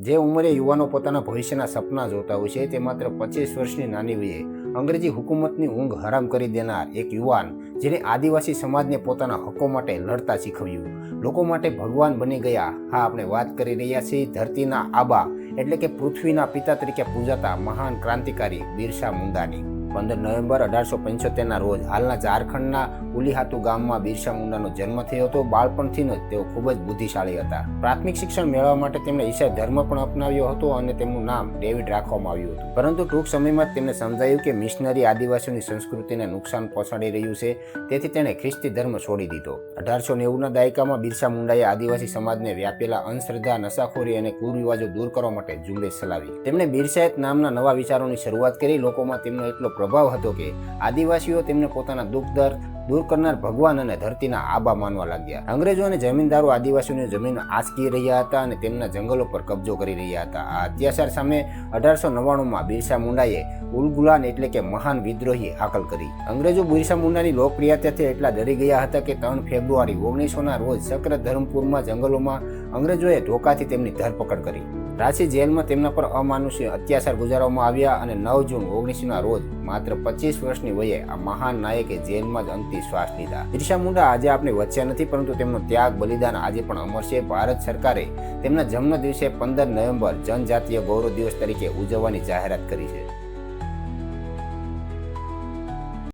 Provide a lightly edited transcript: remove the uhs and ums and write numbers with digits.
જે ઉંમરે યુવાનો પોતાના ભવિષ્યના સપના જોતા હોય છે તે માત્ર 25 વર્ષની નાની વયે અંગ્રેજી હુકુમતની ઊંઘ હરામ કરી દેનાર એક યુવાન, જેને આદિવાસી સમાજને પોતાના હકો માટે લડતા શીખવ્યું, લોકો માટે ભગવાન બની ગયા. હા, આપણે વાત કરી રહ્યા છીએ ધરતીના આબા એટલે કે પૃથ્વીના પિતા તરીકે પૂજાતા મહાન ક્રાંતિકારી બિરસા મુંડાની. 15 નવેમ્બર 1875ના રોજ હાલના ઝારખંડના ઉલીહાતુ ગામમાં બિરસા મુંડાનો જન્મ થયો હતો. બાળપણથી જ તેઓ ખૂબ જ બુદ્ધિશાળી હતા. પ્રાથમિક શિક્ષણ મેળવવા માટે તેમણે ઈસાઈ ધર્મ પણ અપનાવ્યો હતો અને તેમનું નામ ડેવિડ રાખવામાં આવ્યું હતું. પરંતુ ટૂંક સમયમાં જ તેમને સમજાયું કે મિશનરી આદિવાસીઓની સંસ્કૃતિને નુકસાન પહોંચાડી રહ્યું છે, તેથી તેણે ખ્રિસ્તી ધર્મ છોડી દીધો. 1890ના દાયકામાં બિરસા મુંડાએ આદિવાસી સમાજને વ્યાપેલા અંધશ્રદ્ધા, નશાખોરી અને કુરિવાજો દૂર કરવા માટે ઝુંબેશ ચલાવી. તેમણે બિરસાએત નામના નવા વિચારોની શરૂઆત કરી. લોકોમાં તેમનો એટલો પ્રભાવ હતો કે આદિવાસીઓ તેમને પોતાના દુઃખ દર્દ દૂર કરનાર ભગવાન અને ધરતીના આબા માનવા લાગ્યા. અંગ્રેજો અને જમીનદારો આદિવાસીઓની જમીન આંચકી રહ્યા હતા અને તેમના જંગલો પર કબજો કરી રહ્યા હતા. આ અત્યાચાર સામે 1899માં બિરસા મુંડાએ ઉલગુલાન એટલે કે મહાન વિદ્રોહી હાકલ કરી. અંગ્રેજો બિરસા મુંડાની લોકપ્રિયતાથી એટલા ડરી ગયા હતા કે 3 ફેબ્રુઆરી 1900ના રોજ ચક્રધરમપુરમાં જંગલોમાં અંગ્રેજોએ ધોકાથી તેમની ધરપકડ કરી. રાંચી જેલમાં તેમના પર અમાનુષી અત્યાચાર ગુજારવામાં આવ્યા અને 9 જૂન 1900ના રોજ માત્ર 25 વર્ષની વયે આ મહાન નાયકે જેલમાં જ અંતિમ શ્વાસ લીધા. બિરસા મુંડા આજે આપણી વચ્ચે નથી, પરંતુ તેમનો ત્યાગ બલિદાન આજે પણ અમર છે. ભારત સરકારે તેમના જન્મ દિવસે 15 નવેમ્બર જનજાતીય ગૌરવ દિવસ તરીકે ઉજવવાની જાહેરાત કરી છે.